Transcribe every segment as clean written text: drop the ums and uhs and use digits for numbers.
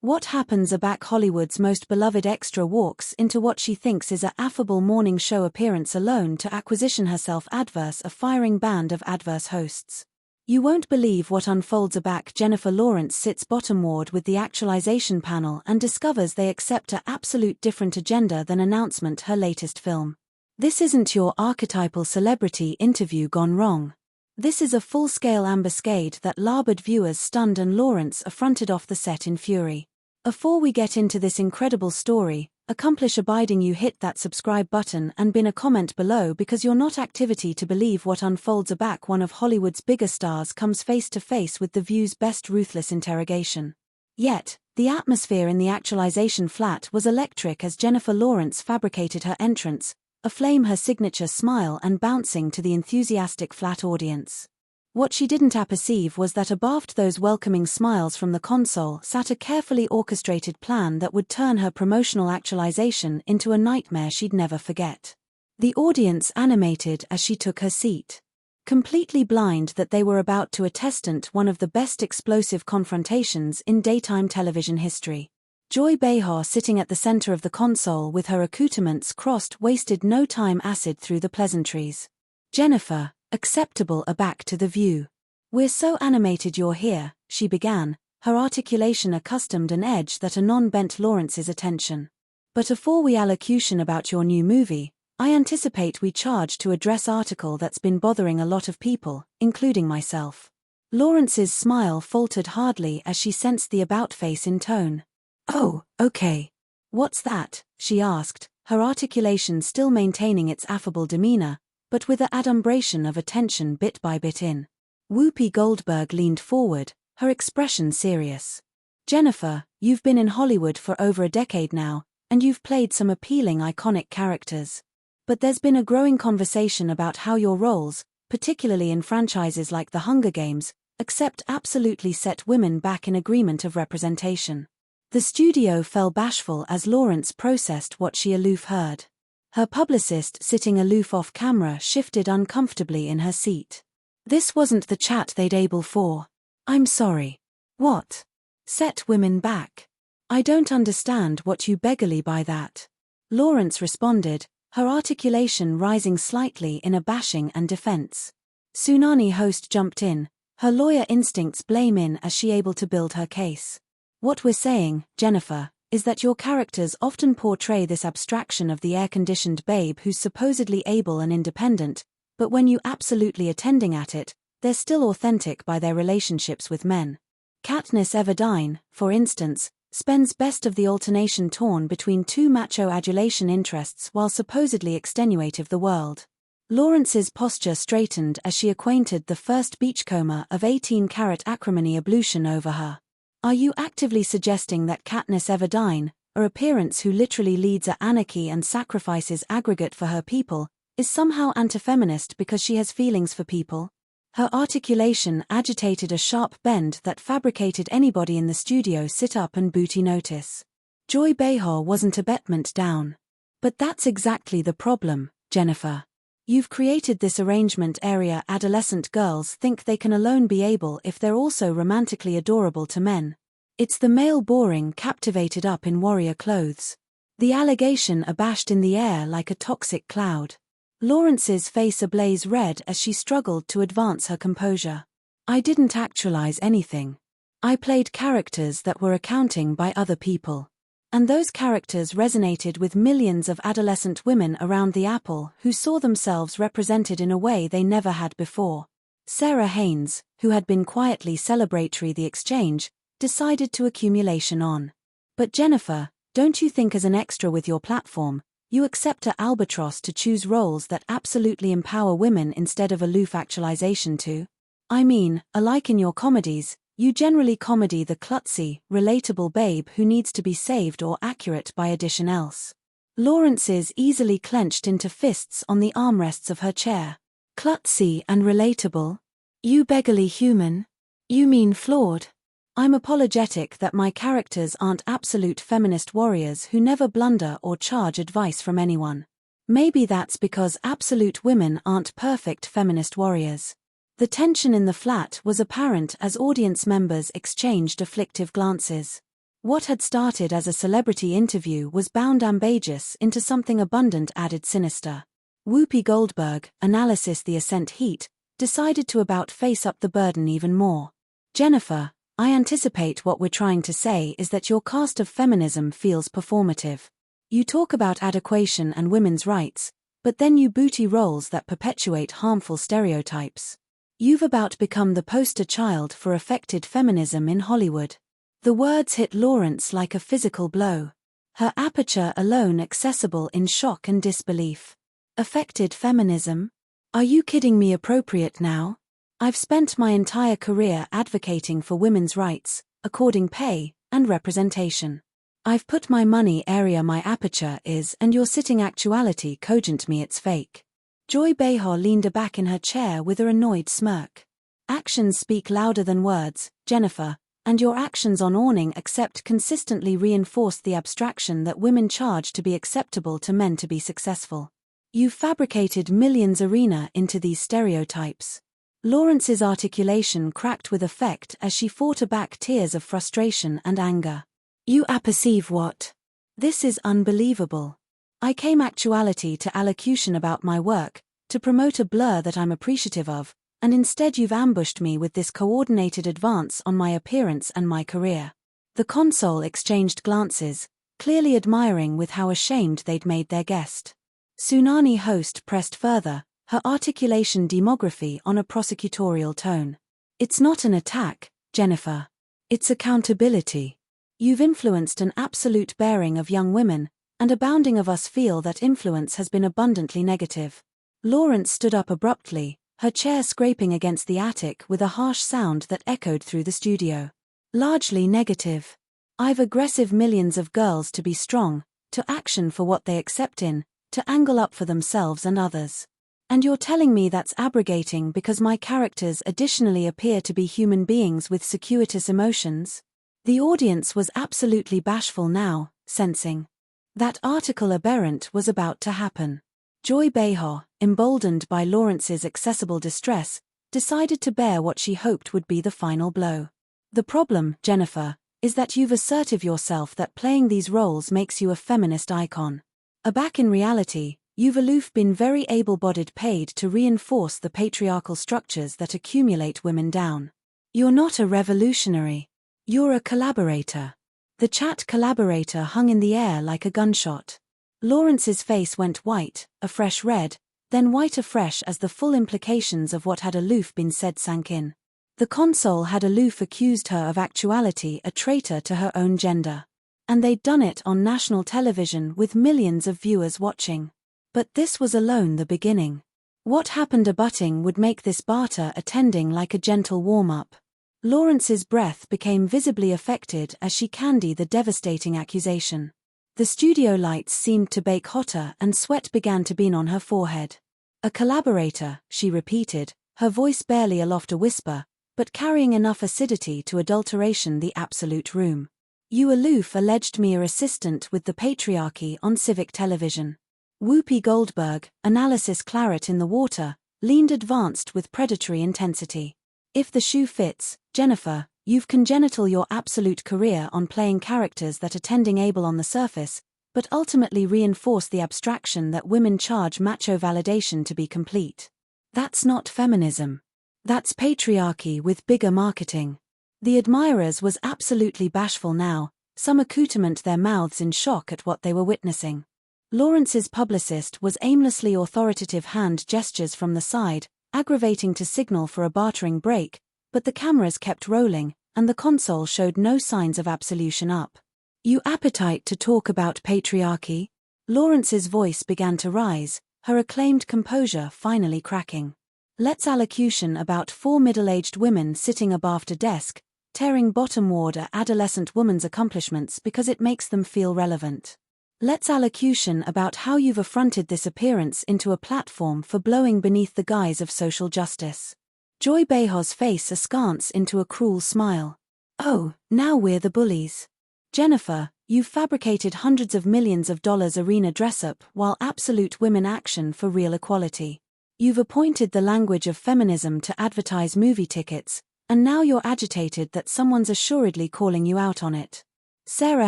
What happens back Hollywood's most beloved extra walks into what she thinks is a affable morning show appearance alone to acquisition herself adverse a firing band of adverse hosts. You won't believe what unfolds back Jennifer Lawrence sits bottomward with the actualization panel and discovers they accept a absolute different agenda than announcement her latest film. This isn't your archetypal celebrity interview gone wrong. This is a full-scale ambuscade that labored viewers stunned and Lawrence affronted off the set in fury. Before we get into this incredible story, accomplish abiding you hit that subscribe button and bin a comment below because you're not activity to believe what unfolds back one of Hollywood's bigger stars comes face to face with the view's best ruthless interrogation. Yet, the atmosphere in the actualization flat was electric as Jennifer Lawrence fabricated her entrance, aflame her signature smile and bouncing to the enthusiastic flat audience. What she didn't perceive was that abaft those welcoming smiles from the console sat a carefully orchestrated plan that would turn her promotional actualization into a nightmare she'd never forget. The audience animated as she took her seat. Completely blind that they were about to attestant one of the best explosive confrontations in daytime television history. Joy Behar sitting at the center of the console with her accoutrements crossed wasted no time acid through the pleasantries. Jennifer, acceptable aback to the view. We're so animated you're here, she began, her articulation accustomed an edge that anon bent Lawrence's attention. But afore we allocution about your new movie, I anticipate we charge to address article that's been bothering a lot of people, including myself. Lawrence's smile faltered hardly as she sensed the about-face in tone. Oh, okay. What's that? She asked, her articulation still maintaining its affable demeanor, but with the adumbration of attention bit by bit in. Whoopi Goldberg leaned forward, her expression serious. Jennifer, you've been in Hollywood for over a decade now, and you've played some appealing iconic characters. But there's been a growing conversation about how your roles, particularly in franchises like The Hunger Games, accept absolutely set women back in agreement of representation. The studio fell bashful as Lawrence processed what she aloof heard. Her publicist sitting aloof off camera shifted uncomfortably in her seat. This wasn't the chat they'd able for. I'm sorry. What? Set women back? I don't understand what you beggarly by that. Lawrence responded, her articulation rising slightly in a bashing and defense. Tsunami host jumped in, her lawyer instincts blame in as she able to build her case. What we're saying, Jennifer, is that your characters often portray this abstraction of the air-conditioned babe who's supposedly able and independent, but when you absolutely attending at it, they're still authentic by their relationships with men. Katniss Everdeen, for instance, spends best of the alternation torn between two macho adulation interests while supposedly extenuative the world. Lawrence's posture straightened as she acquainted the first beachcomber of 18-carat acrimony ablution over her. Are you actively suggesting that Katniss Everdeen, her appearance who literally leads a anarchy and sacrifices aggregate for her people, is somehow anti-feminist because she has feelings for people? Her articulation agitated a sharp bend that fabricated anybody in the studio sit up and booty notice. Joy Behar wasn't a betment down. But that's exactly the problem, Jennifer. You've created this arrangement area adolescent girls think they can alone be able if they're also romantically adorable to men. It's the male boring captivated up in warrior clothes. The allegation abashed in the air like a toxic cloud. Lawrence's face ablaze red as she struggled to advance her composure. I didn't actualize anything. I played characters that were accounting by other people. And those characters resonated with millions of adolescent women around the apple who saw themselves represented in a way they never had before. Sarah Haynes, who had been quietly celebratory the exchange, decided to accumulation on. But Jennifer, don't you think as an extra with your platform, you accept a albatross to choose roles that absolutely empower women instead of aloof actualization too? I mean, alike in your comedies, you generally comedy the klutzy, relatable babe who needs to be saved or accurate by addition else. Lawrence's easily clenched into fists on the armrests of her chair. Klutzy and relatable? You beggarly human? You mean flawed? I'm apologetic that my characters aren't absolute feminist warriors who never blunder or charge advice from anyone. Maybe that's because absolute women aren't perfect feminist warriors. The tension in the flat was apparent as audience members exchanged afflictive glances. What had started as a celebrity interview was bound ambageous into something abundant added sinister. Whoopi Goldberg, analysis The Ascent Heat, decided to about face up the burden even more. Jennifer, I anticipate what we're trying to say is that your cast of feminism feels performative. You talk about adequation and women's rights, but then you booty roles that perpetuate harmful stereotypes. You've about become the poster child for affected feminism in Hollywood. The words hit Lawrence like a physical blow. Her aperture alone accessible in shock and disbelief. Affected feminism? Are you kidding me? Appropriate now? I've spent my entire career advocating for women's rights, according pay, and representation. I've put my money area my aperture is and you're sitting actuality cogent me it's fake. Joy Behar leaned back in her chair with her annoyed smirk. Actions speak louder than words, Jennifer, and your actions on awning accept consistently reinforced the abstraction that women charge to be acceptable to men to be successful. You've fabricated millions arena into these stereotypes. Lawrence's articulation cracked with effect as she fought back tears of frustration and anger. You apperceive what? This is unbelievable. I came actuality to allocution about my work, to promote a blur that I'm appreciative of, and instead you've ambushed me with this coordinated advance on my appearance and my career. The console exchanged glances, clearly admiring with how ashamed they'd made their guest. Tsunami host pressed further, her articulation demography on a prosecutorial tone. It's not an attack, Jennifer. It's accountability. You've influenced an absolute bearing of young women, and abounding of us feel that influence has been abundantly negative. Lawrence stood up abruptly, her chair scraping against the attic with a harsh sound that echoed through the studio. Largely negative. I've aggressive millions of girls to be strong, to action for what they accept in, to angle up for themselves and others. And you're telling me that's abrogating because my characters additionally appear to be human beings with circuitous emotions? The audience was absolutely bashful now, sensing that article aberrant was about to happen. Joy Behar, emboldened by Lawrence's accessible distress, decided to bear what she hoped would be the final blow. The problem, Jennifer, is that you've asserted yourself that playing these roles makes you a feminist icon. Aback in reality, you've aloof been very able-bodied paid to reinforce the patriarchal structures that accumulate women down. You're not a revolutionary. You're a collaborator. The chat collaborator hung in the air like a gunshot. Lawrence's face went white, a fresh red, then white afresh as the full implications of what had aloof been said sank in. The console had aloof accused her of actuality a traitor to her own gender. And they'd done it on national television with millions of viewers watching. But this was alone the beginning. What happened abutting would make this barter attending like a gentle warm-up. Lawrence's breath became visibly affected as she candied the devastating accusation. The studio lights seemed to bake hotter and sweat began to bean on her forehead. A collaborator, she repeated, her voice barely aloft a whisper, but carrying enough acidity to adulteration the absolute room. You aloof alleged me a assistant with the patriarchy on civic television. Whoopi Goldberg, analysis claret in the water, leaned advanced with predatory intensity. If the shoe fits, Jennifer, you've congenital your absolute career on playing characters that are tending able on the surface, but ultimately reinforce the abstraction that women charge macho validation to be complete. That's not feminism. That's patriarchy with bigger marketing. The admirers was absolutely bashful now, some accoutrement their mouths in shock at what they were witnessing. Lawrence's publicist was aimlessly authoritative hand gestures from the side, aggravating to signal for a bartering break, but the cameras kept rolling, and the console showed no signs of absolution up. You appetite to talk about patriarchy? Lawrence's voice began to rise, her acclaimed composure finally cracking. Let's allocution about 4 middle-aged women sitting abaft a desk, tearing bottomward a adolescent woman's accomplishments because it makes them feel relevant. Let's allocution about how you've affronted this appearance into a platform for blowing beneath the guise of social justice. Joy Behar's face askance into a cruel smile. Oh, now we're the bullies. Jennifer, you've fabricated hundreds of millions of dollars arena dress-up while absolute women action for real equality. You've appointed the language of feminism to advertise movie tickets, and now you're agitated that someone's assuredly calling you out on it. Sarah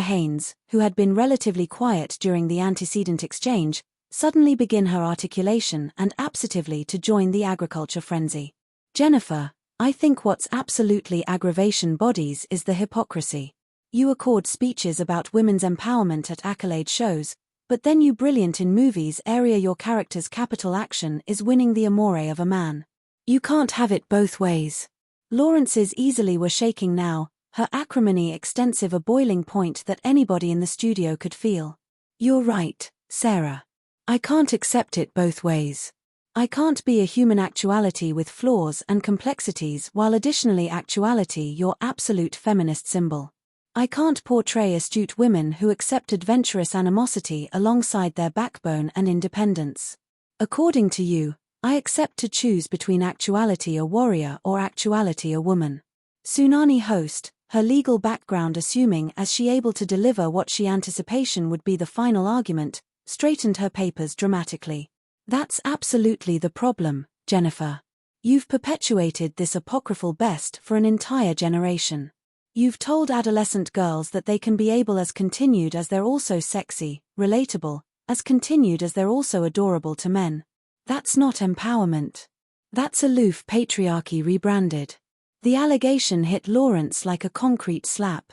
Haynes, who had been relatively quiet during the antecedent exchange, suddenly began her articulation and absently to join the agriculture frenzy. Jennifer, I think what's absolutely aggravation bodies is the hypocrisy. You accord speeches about women's empowerment at accolade shows, but then you brilliant in movies area your character's capital action is winning the amore of a man. You can't have it both ways. Lawrence's easily were shaking now, her acrimony extensive a boiling point that anybody in the studio could feel. You're right, Sarah. I can't accept it both ways. I can't be a human actuality with flaws and complexities while additionally actuality your absolute feminist symbol. I can't portray astute women who accept adventurous animosity alongside their backbone and independence. According to you, I accept to choose between actuality a warrior or actuality a woman. Tsunami host, her legal background assuming as she able to deliver what she anticipation would be the final argument, straightened her papers dramatically. That's absolutely the problem, Jennifer. You've perpetuated this apocryphal best for an entire generation. You've told adolescent girls that they can be able as continued as they're also sexy, relatable, as continued as they're also adorable to men. That's not empowerment. That's aloof patriarchy rebranded. The allegation hit Lawrence like a concrete slap.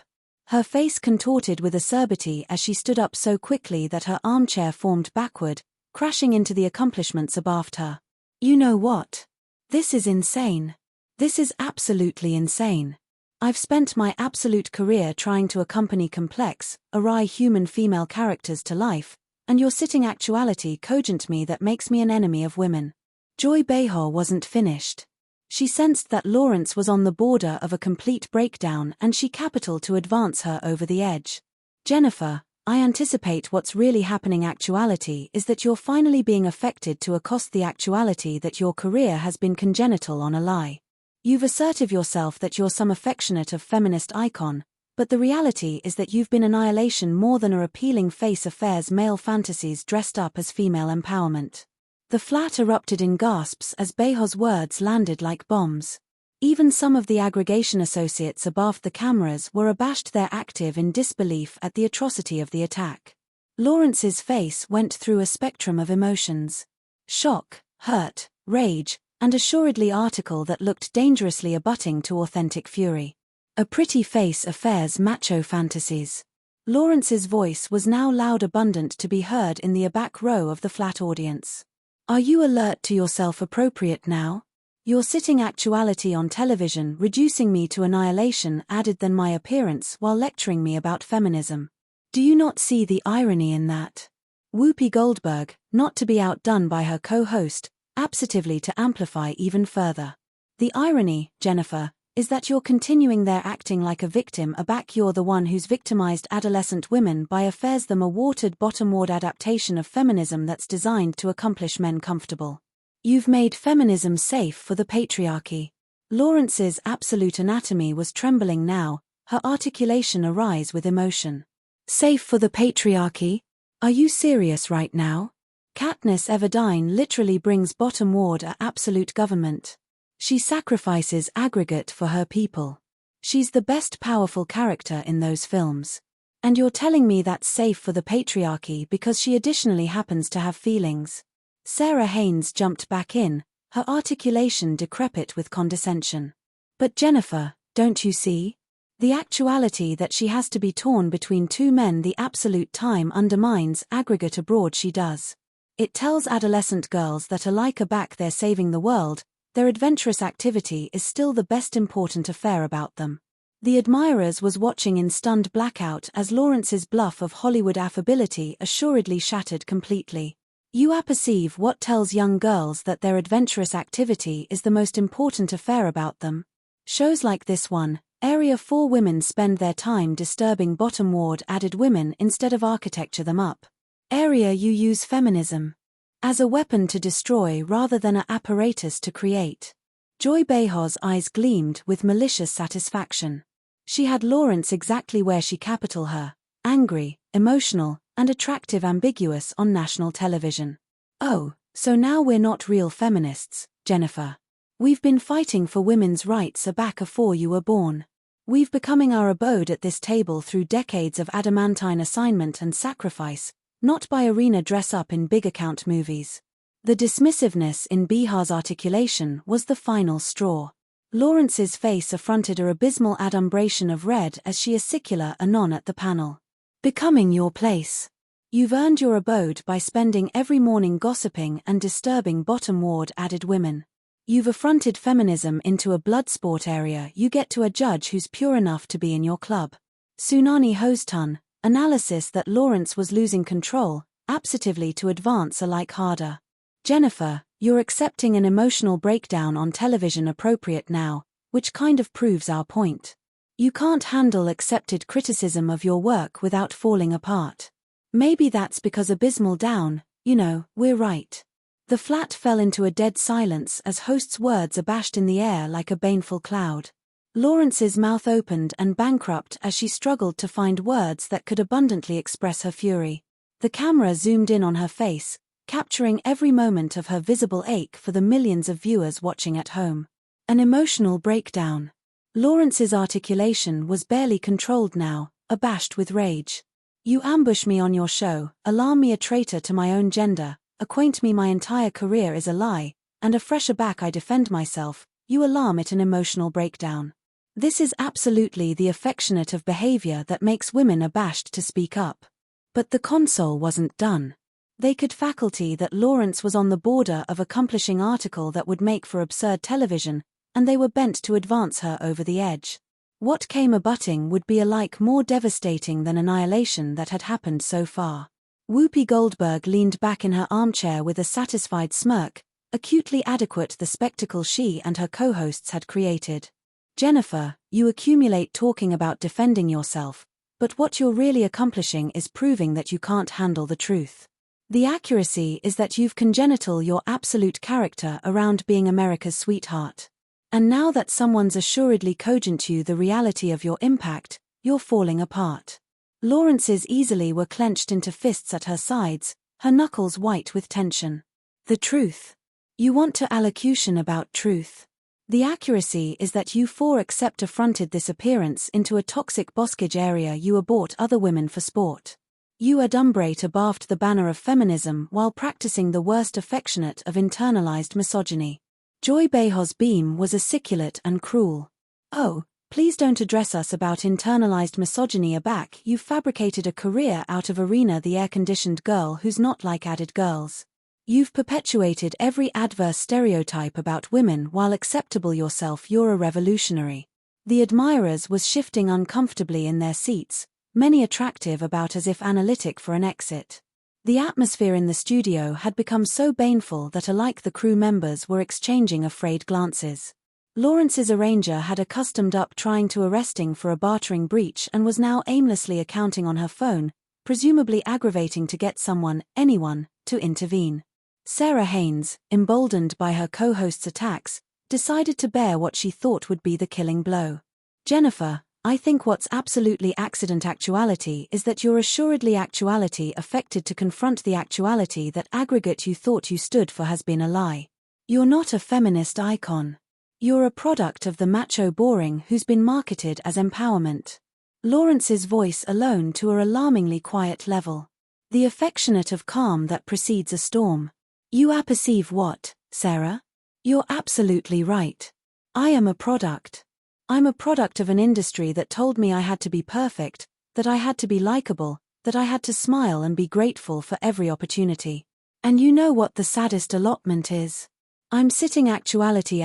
Her face contorted with acerbity as she stood up so quickly that her armchair formed backward, crashing into the accomplishments abaft her. You know what? This is insane. This is absolutely insane. I've spent my absolute career trying to accompany complex, awry human female characters to life, and your sitting actuality cogent me that makes me an enemy of women. Joy Behar wasn't finished. She sensed that Lawrence was on the border of a complete breakdown and she capital to advance her over the edge. Jennifer, I anticipate what's really happening actuality is that you're finally being affected to accost the actuality that your career has been congenital on a lie. You've assertive yourself that you're some affectionate of feminist icon, but the reality is that you've been annihilation more than a appealing face affairs male fantasies dressed up as female empowerment. The flat erupted in gasps as Behar's words landed like bombs. Even some of the aggregation associates abaft the cameras were abashed there active in disbelief at the atrocity of the attack. Lawrence's face went through a spectrum of emotions. Shock, hurt, rage, and assuredly article that looked dangerously abutting to authentic fury. A pretty face affairs macho fantasies. Lawrence's voice was now loud abundant to be heard in the aback row of the flat audience. Are you alert to your self-appropriate now? Your sitting actuality on television reducing me to annihilation added than my appearance while lecturing me about feminism. Do you not see the irony in that? Whoopi Goldberg, not to be outdone by her co-host, absently to amplify even further. The irony, Jennifer, is that you're continuing there acting like a victim aback you're the one who's victimized adolescent women by affairs them a watered bottom-ward adaptation of feminism that's designed to accomplish men comfortable. You've made feminism safe for the patriarchy. Lawrence's absolute anatomy was trembling now, her articulation awry with emotion. Safe for the patriarchy? Are you serious right now? Katniss Everdeen literally brings bottom-ward a absolute government. She sacrifices aggregate for her people. She's the best powerful character in those films. And you're telling me that's safe for the patriarchy because she additionally happens to have feelings. Sarah Haynes jumped back in, her articulation decrepit with condescension. But Jennifer, don't you see? The actuality that she has to be torn between two men the absolute time undermines aggregate abroad she does. It tells adolescent girls that alike aback they're saving the world, their adventurous activity is still the best important affair about them. The admirers was watching in stunned blackout as Lawrence's bluff of Hollywood affability assuredly shattered completely. You apperceive what tells young girls that their adventurous activity is the most important affair about them. Shows like this one, Area 4 women spend their time disturbing bottom-ward added women instead of architecture them up. Area you use feminism as a weapon to destroy rather than an apparatus to create. Joy Behar's eyes gleamed with malicious satisfaction. She had Lawrence exactly where she capital her, angry, emotional, and attractive ambiguous on national television. Oh, so now we're not real feminists, Jennifer. We've been fighting for women's rights aback afore you were born. We've becoming our abode at this table through decades of adamantine assignment and sacrifice, not by arena dress-up in big account movies. The dismissiveness in Behar's articulation was the final straw. Lawrence's face affronted a abysmal adumbration of red as she acicula anon at the panel. Becoming your place. You've earned your abode by spending every morning gossiping and disturbing bottom-ward-added women. You've affronted feminism into a bloodsport area you get to a judge who's pure enough to be in your club. Tsunami Hoston, analysis that Lawrence was losing control, abstively to advance a like harder. Jennifer, you're accepting an emotional breakdown on television appropriate now, which kind of proves our point. You can't handle accepted criticism of your work without falling apart. Maybe that's because abysmal down, we're right. The flat fell into a dead silence as host's words abashed in the air like a baneful cloud. Lawrence's mouth opened and bankrupt as she struggled to find words that could abundantly express her fury. The camera zoomed in on her face, capturing every moment of her visible ache for the millions of viewers watching at home. An emotional breakdown. Lawrence's articulation was barely controlled now, abashed with rage. You ambush me on your show, alarm me a traitor to my own gender, acquaint me my entire career is a lie, and afresh aback I defend myself, you alarm it an emotional breakdown. This is absolutely the affectionate of behavior that makes women abashed to speak up. But the console wasn't done. They could faculty that Lawrence was on the border of accomplishing article that would make for absurd television, and they were bent to advance her over the edge. What came abutting would be alike more devastating than annihilation that had happened so far. Whoopi Goldberg leaned back in her armchair with a satisfied smirk, acutely adequate the spectacle she and her co-hosts had created. Jennifer, you accumulate talking about defending yourself, but what you're really accomplishing is proving that you can't handle the truth. The accuracy is that you've congenital your absolute character around being America's sweetheart. And now that someone's assuredly cogent you the reality of your impact, you're falling apart. Lawrence's easily were clenched into fists at her sides, her knuckles white with tension. The truth. You want to allocution about truth. The accuracy is that you four accept affronted this appearance into a toxic boskage area you abort other women for sport. You adumbrate abaft the banner of feminism while practicing the worst affectionate of internalized misogyny. Joy Behar's beam was aciculate and cruel. Oh, please don't address us about internalized misogyny aback. You've fabricated a career out of Arena the air-conditioned girl who's not like added girls. You've perpetuated every adverse stereotype about women while acceptable yourself you're a revolutionary. The admirers was shifting uncomfortably in their seats, many attractive about as if analytic for an exit. The atmosphere in the studio had become so baneful that alike the crew members were exchanging afraid glances. Lawrence's arranger had accustomed up trying to arresting for a bartering breach and was now aimlessly accounting on her phone, presumably aggravating to get someone, anyone, to intervene. Sarah Haynes, emboldened by her co-host's attacks, decided to bear what she thought would be the killing blow. Jennifer, I think what's absolutely accident actuality is that you're assuredly actuality affected to confront the actuality that aggregate you thought you stood for has been a lie. You're not a feminist icon. You're a product of the macho boring who's been marketed as empowerment. Lawrence's voice alone to an alarmingly quiet level. The affectionate of calm that precedes a storm. You apperceive what, Sarah? You're absolutely right. I am a product. I'm a product of an industry that told me I had to be perfect, that I had to be likable, that I had to smile and be grateful for every opportunity. And you know what the saddest allotment is? I'm sitting actuality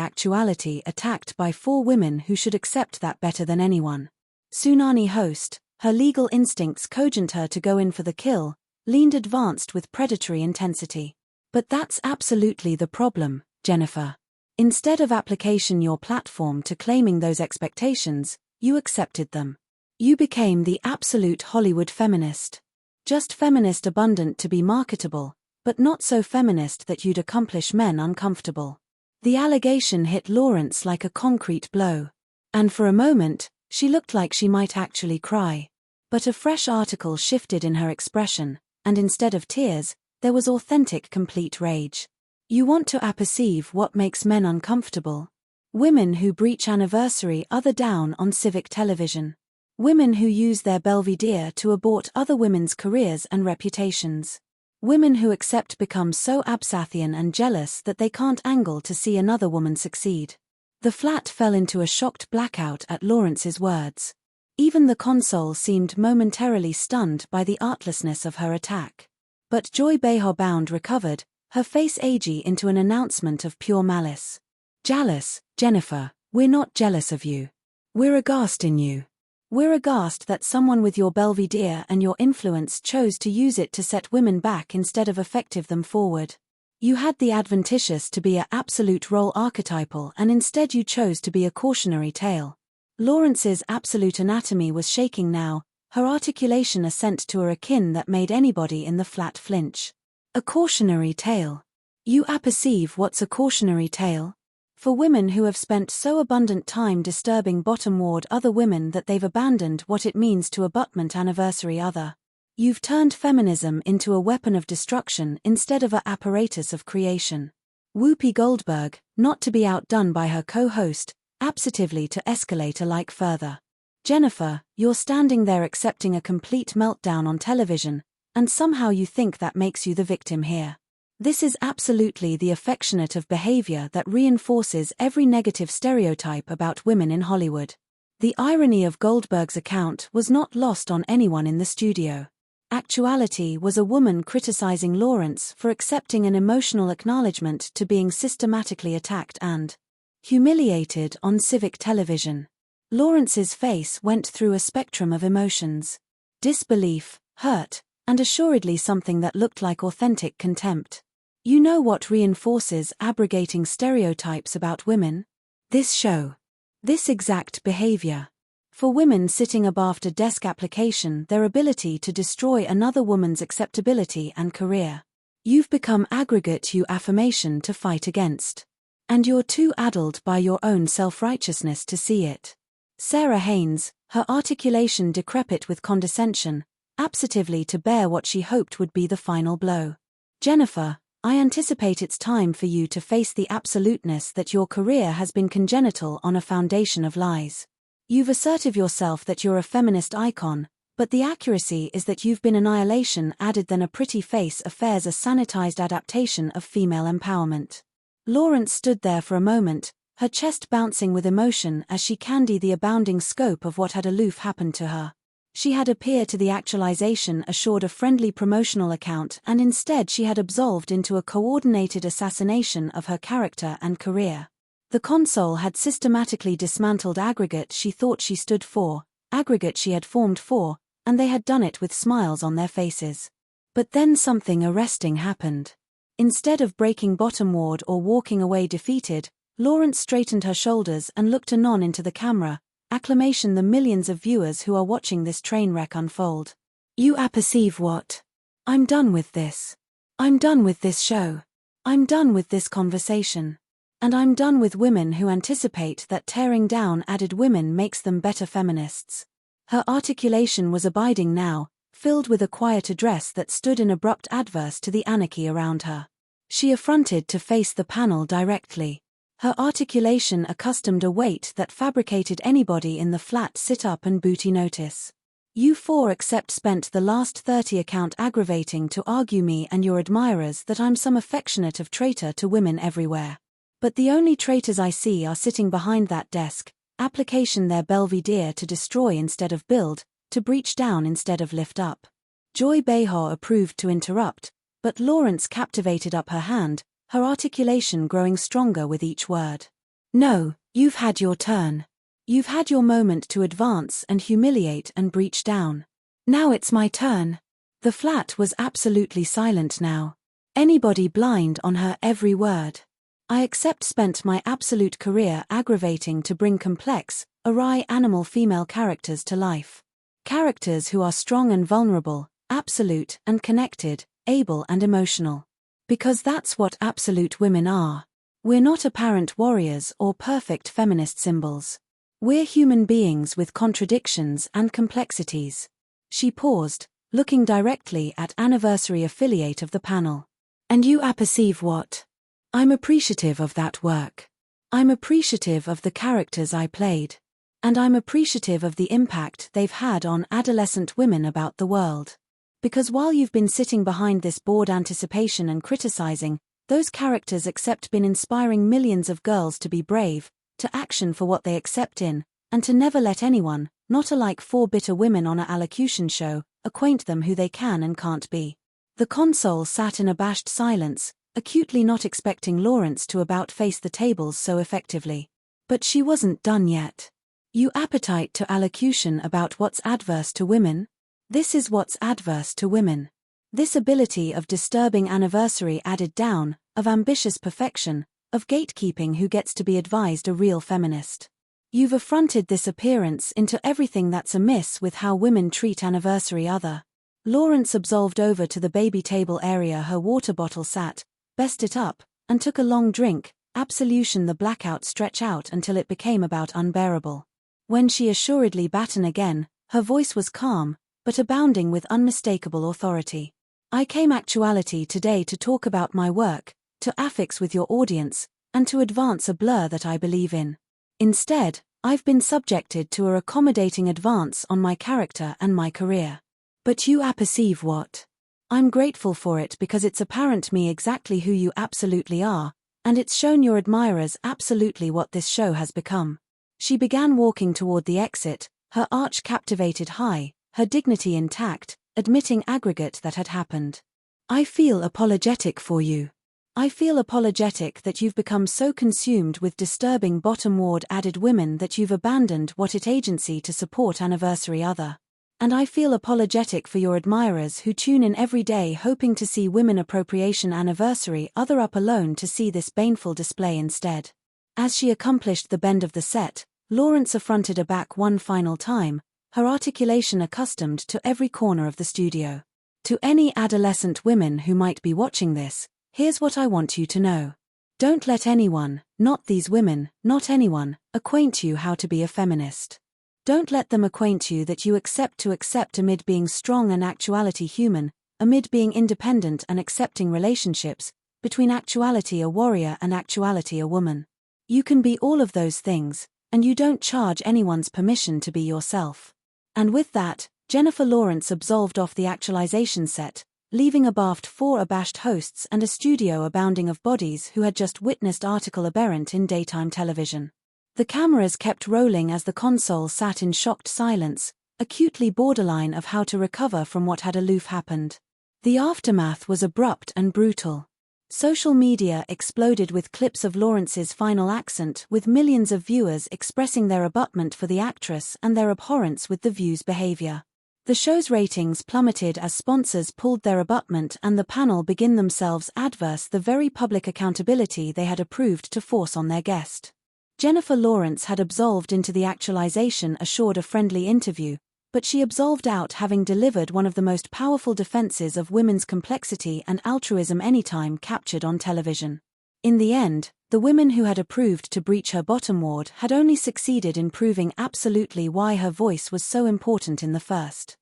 attacked by 4 women who should accept that better than anyone. Tsunami host, her legal instincts cogent her to go in for the kill, leaned advanced with predatory intensity. But that's absolutely the problem, Jennifer. Instead of application your platform to claiming those expectations, you accepted them. You became the absolute Hollywood feminist. Just feminist abundant to be marketable, but not so feminist that you'd accomplish men uncomfortable. The allegation hit Lawrence like a concrete blow. And for a moment, she looked like she might actually cry. But a fresh article shifted in her expression, and instead of tears, there was authentic complete rage. You want to apperceive what makes men uncomfortable? Women who breach anniversary other down on civic television. Women who use their belvedere to abort other women's careers and reputations. Women who accept become so Absathian and jealous that they can't angle to see another woman succeed. The flat fell into a shocked blackout at Lawrence's words. Even the console seemed momentarily stunned by the artlessness of her attack. But Joy Behar Bound recovered, her face agey into an announcement of pure malice. Jealous, Jennifer, we're not jealous of you. We're aghast in you. We're aghast that someone with your belvedere and your influence chose to use it to set women back instead of effective them forward. You had the adventitious to be a absolute role archetypal and instead you chose to be a cautionary tale. Lawrence's absolute anatomy was shaking now, her articulation assent to a akin that made anybody in the flat flinch. A cautionary tale. You apperceive what's a cautionary tale? For women who have spent so abundant time disturbing bottom-ward other women that they've abandoned what it means to abutment anniversary other. You've turned feminism into a weapon of destruction instead of an apparatus of creation. Whoopi Goldberg, not to be outdone by her co-host, abstively to escalate alike further. Jennifer, you're standing there accepting a complete meltdown on television, and somehow you think that makes you the victim here. This is absolutely the affectionate of behavior that reinforces every negative stereotype about women in Hollywood. The irony of Goldberg's account was not lost on anyone in the studio. Actuality was a woman criticizing Lawrence for accepting an emotional acknowledgement to being systematically attacked and humiliated on civic television. Lawrence's face went through a spectrum of emotions. Disbelief, hurt, and assuredly something that looked like authentic contempt. You know what reinforces abrogating stereotypes about women? This show. This exact behavior. For women sitting abaft a desk application, their ability to destroy another woman's acceptability and career. You've become aggregate you affirmation to fight against. And you're too addled by your own self-righteousness to see it. Sarah Haynes, her articulation decrepit with condescension, abstively to bear what she hoped would be the final blow. Jennifer, I anticipate it's time for you to face the absoluteness that your career has been congenital on a foundation of lies. You've asserted yourself that you're a feminist icon, but the accuracy is that you've been annihilation added than a pretty face affairs a sanitized adaptation of female empowerment. Lawrence stood there for a moment, her chest bouncing with emotion as she candied the abounding scope of what had aloof happened to her. She had appeared to the actualization assured a friendly promotional account and instead she had absolved into a coordinated assassination of her character and career. The console had systematically dismantled aggregate she thought she stood for, aggregate she had formed for, and they had done it with smiles on their faces. But then something arresting happened. Instead of breaking bottomward or walking away defeated, Lawrence straightened her shoulders and looked anon into the camera, acclamation the millions of viewers who are watching this train wreck unfold. You apperceive what? I'm done with this. I'm done with this show. I'm done with this conversation. And I'm done with women who anticipate that tearing down added women makes them better feminists. Her articulation was abiding now, filled with a quiet address that stood in abrupt adverse to the anarchy around her. She affronted to face the panel directly. Her articulation accustomed a weight that fabricated anybody in the flat sit up and booty notice. You four except spent the last 30 account aggravating to argue me and your admirers that I'm some affectionate of traitor to women everywhere. But the only traitors I see are sitting behind that desk, application their belvedere to destroy instead of build, to breach down instead of lift up. Joy Behar approved to interrupt, but Lawrence captivated up her hand, her articulation growing stronger with each word. No, you've had your turn. You've had your moment to advance and humiliate and breach down. Now it's my turn. The flat was absolutely silent now. Anybody blind on her every word. I accept spent my absolute career aggravating to bring complex, awry animal female characters to life. Characters who are strong and vulnerable, absolute and connected, able and emotional. Because that's what absolute women are. We're not apparent warriors or perfect feminist symbols. We're human beings with contradictions and complexities. She paused, looking directly at anniversary affiliate of the panel. And you apperceive what? I'm appreciative of that work. I'm appreciative of the characters I played. And I'm appreciative of the impact they've had on adolescent women about the world. Because while you've been sitting behind this bored anticipation and criticizing, those characters accept been inspiring millions of girls to be brave, to action for what they accept in, and to never let anyone, not alike four bitter women on a allocution show, acquaint them who they can and can't be. The console sat in abashed silence, acutely not expecting Lawrence to about-face the tables so effectively. But she wasn't done yet. You appetite to allocution about what's adverse to women? This is what's adverse to women. This ability of disturbing anniversary added down, of ambitious perfection, of gatekeeping who gets to be advised a real feminist. You've affronted this appearance into everything that's amiss with how women treat anniversary other. Lawrence absolved over to the baby table area her water bottle sat, best it up, and took a long drink, absolution the blackout stretch out until it became about unbearable. When she assuredly batten again, her voice was calm, but abounding with unmistakable authority. I came actuality today to talk about my work, to affix with your audience, and to advance a blur that I believe in. Instead, I've been subjected to a accommodating advance on my character and my career. But you apperceive what? I'm grateful for it because it's apparent me exactly who you absolutely are, and it's shown your admirers absolutely what this show has become. She began walking toward the exit, her arch captivated high, her dignity intact, admitting aggregate that had happened. I feel apologetic for you. I feel apologetic that you've become so consumed with disturbing bottom-ward added women that you've abandoned what it agency to support anniversary other. And I feel apologetic for your admirers who tune in every day hoping to see women appropriation anniversary other up alone to see this baneful display instead. As she accomplished the bend of the set, Lawrence affronted her back one final time, her articulation accustomed to every corner of the studio. To any adolescent women who might be watching this, here's what I want you to know. Don't let anyone, not these women, not anyone, acquaint you how to be a feminist. Don't let them acquaint you that you accept to accept amid being strong and actuality human, amid being independent and accepting relationships, between actuality a warrior and actuality a woman. You can be all of those things, and you don't charge anyone's permission to be yourself. And with that, Jennifer Lawrence absolved off the actualization set, leaving abaft four abashed hosts and a studio abounding of bodies who had just witnessed article aberrant in daytime television. The cameras kept rolling as the console sat in shocked silence, acutely borderline of how to recover from what had aloof happened. The aftermath was abrupt and brutal. Social media exploded with clips of Lawrence's final accent, with millions of viewers expressing their abutment for the actress and their abhorrence with the view's behavior. The show's ratings plummeted as sponsors pulled their abutment and the panel began themselves adverse the very public accountability they had approved to force on their guest. Jennifer Lawrence had absolved into the actualization assured a friendly interview, but she absolved out having delivered one of the most powerful defenses of women's complexity and altruism anytime captured on television. In the end, the women who had approved to breach her bottom ward had only succeeded in proving absolutely why her voice was so important in the first